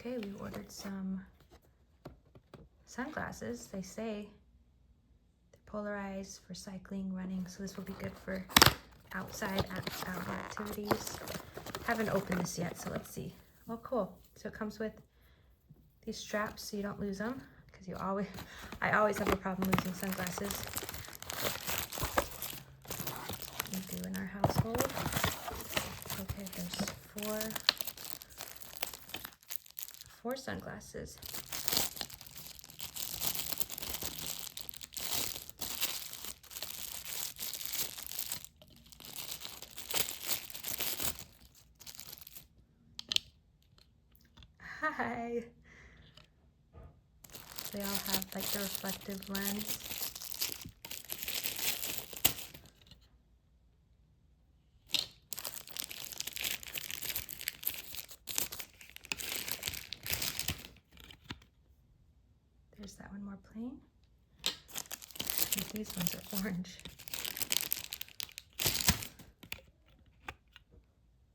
Okay, we ordered some sunglasses. They say they're polarized for cycling, running, so this will be good for outside outdoor activities. Haven't opened this yet, so let's see. Oh, cool. So it comes with these straps so you don't lose them, because I always have a problem losing sunglasses. We do in our household. Okay, there's four sunglasses. Hi. They all have like the reflective lens. There's that one more plain. And these ones are orange.